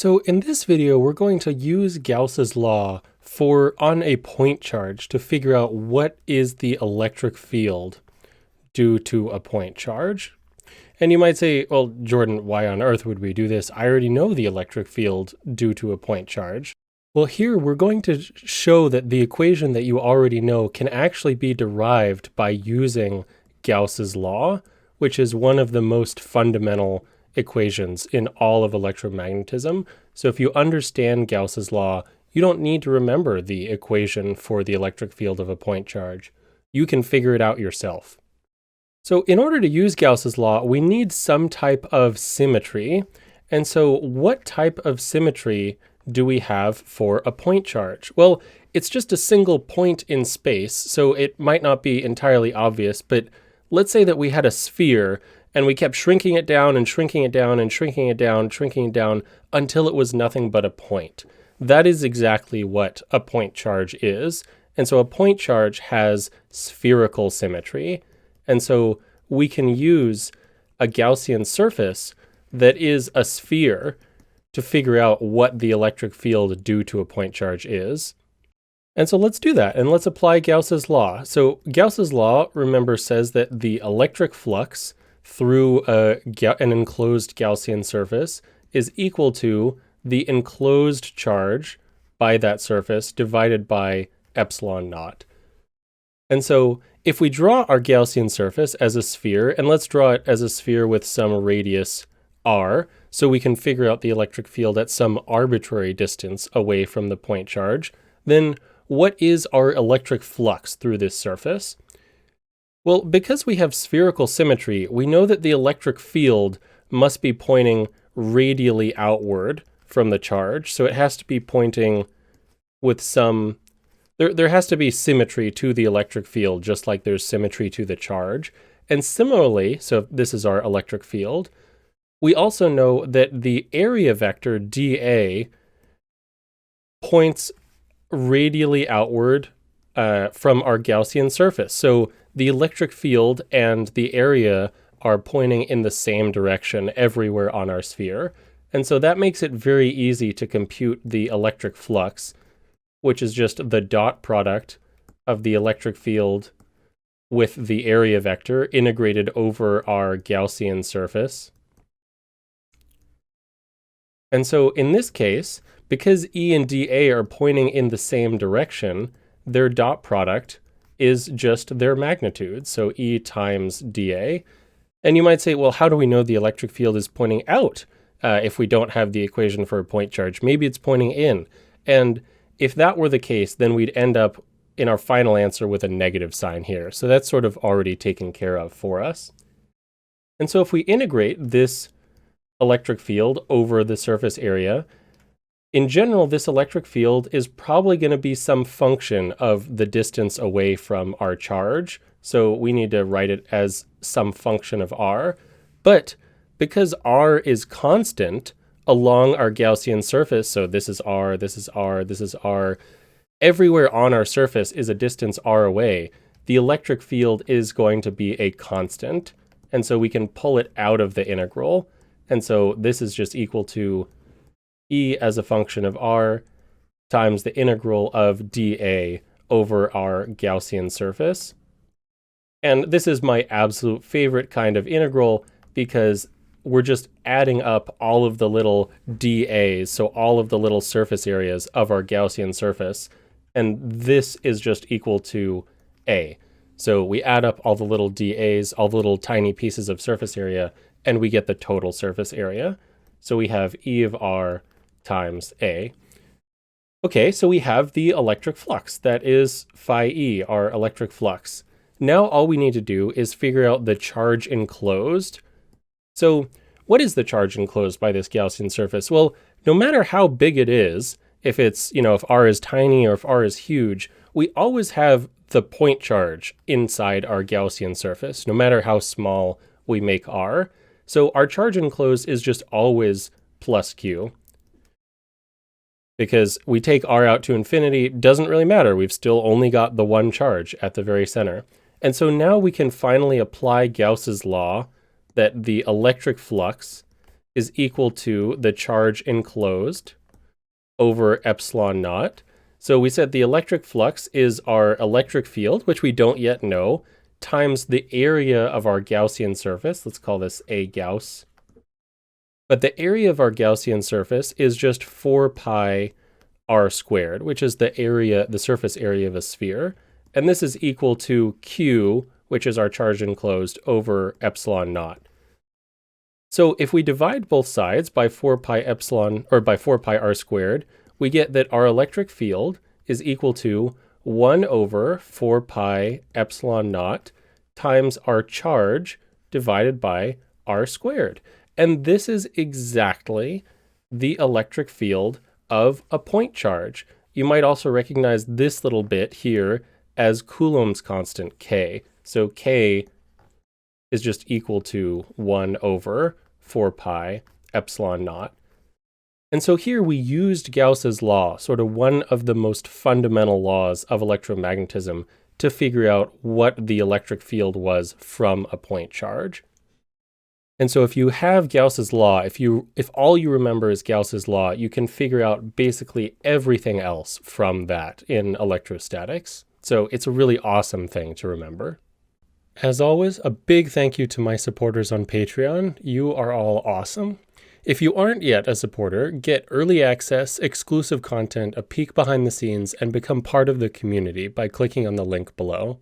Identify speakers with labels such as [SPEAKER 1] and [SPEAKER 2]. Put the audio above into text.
[SPEAKER 1] So in this video, we're going to use Gauss's law on a point charge to figure out what is the electric field due to a point charge. And you might say, well, Jordan, why on earth would we do this? I already know the electric field due to a point charge. Well, here we're going to show that the equation that you already know can actually be derived by using Gauss's law, which is one of the most fundamental equations in all of electromagnetism. So if you understand Gauss's law, you don't need to remember the equation for the electric field of a point charge. You can figure it out yourself. So in order to use Gauss's law, we need some type of symmetry. And so what type of symmetry do we have for a point charge? Well, it's just a single point in space, so it might not be entirely obvious, but let's say that we had a sphere and we kept shrinking it down and shrinking it down and shrinking it down, shrinking it down until it was nothing but a point. That is exactly what a point charge is. And so a point charge has spherical symmetry. And so we can use a Gaussian surface that is a sphere to figure out what the electric field due to a point charge is. And so let's do that, and let's apply Gauss's law. So Gauss's law, remember, says that the electric flux through an enclosed Gaussian surface is equal to the enclosed charge by that surface divided by epsilon naught. And so if we draw our Gaussian surface as a sphere, and let's draw it as a sphere with some radius r, so we can figure out the electric field at some arbitrary distance away from the point charge, then what is our electric flux through this surface? Well, because we have spherical symmetry, we know that the electric field must be pointing radially outward from the charge, so it has to be pointing with some... There has to be symmetry to the electric field, just like there's symmetry to the charge. And similarly, so this is our electric field, we also know that the area vector dA points radially outward from our Gaussian surface. So the electric field and the area are pointing in the same direction everywhere on our sphere. And so that makes it very easy to compute the electric flux, which is just the dot product of the electric field with the area vector integrated over our Gaussian surface. And so in this case, because E and dA are pointing in the same direction, their dot product is just their magnitude, so E times dA. And you might say, well, how do we know the electric field is pointing out if we don't have the equation for a point charge? Maybe it's pointing in. And if that were the case, then we'd end up in our final answer with a negative sign here. So that's sort of already taken care of for us. And so if we integrate this electric field over the surface area, in general, this electric field is probably going to be some function of the distance away from our charge. So we need to write it as some function of r. But because r is constant along our Gaussian surface, so this is r, this is r, this is r, everywhere on our surface is a distance r away, the electric field is going to be a constant. And so we can pull it out of the integral. And so this is just equal to E as a function of r times the integral of dA over our Gaussian surface. And this is my absolute favorite kind of integral because we're just adding up all of the little dAs, so all of the little surface areas of our Gaussian surface. And this is just equal to A. So we add up all the little dAs, all the little tiny pieces of surface area, and we get the total surface area. So we have E of r times A. Okay, so we have the electric flux. That is phi E, our electric flux. Now all we need to do is figure out the charge enclosed. So what is the charge enclosed by this Gaussian surface? Well, no matter how big it is, if it's, if r is tiny or if r is huge, we always have the point charge inside our Gaussian surface, no matter how small we make r. So our charge enclosed is just always plus q. Because we take r out to infinity, doesn't really matter. We've still only got the one charge at the very center. And so now we can finally apply Gauss's law that the electric flux is equal to the charge enclosed over epsilon naught. So we said the electric flux is our electric field, which we don't yet know, times the area of our Gaussian surface. Let's call this A Gauss. But the area of our Gaussian surface is just 4 pi r squared, which is the surface area of a sphere. And this is equal to Q, which is our charge enclosed, over epsilon naught. So if we divide both sides by 4 pi r squared, we get that our electric field is equal to 1 over 4 pi epsilon naught times our charge divided by r squared. And this is exactly the electric field of a point charge. You might also recognize this little bit here as Coulomb's constant K. So K is just equal to 1 over 4 pi epsilon naught. And so here we used Gauss's law, sort of one of the most fundamental laws of electromagnetism, to figure out what the electric field was from a point charge. And so if you have Gauss's law, if all you remember is Gauss's law, you can figure out basically everything else from that in electrostatics. So it's a really awesome thing to remember. As always, a big thank you to my supporters on Patreon. You are all awesome. If you aren't yet a supporter, get early access, exclusive content, a peek behind the scenes, and become part of the community by clicking on the link below.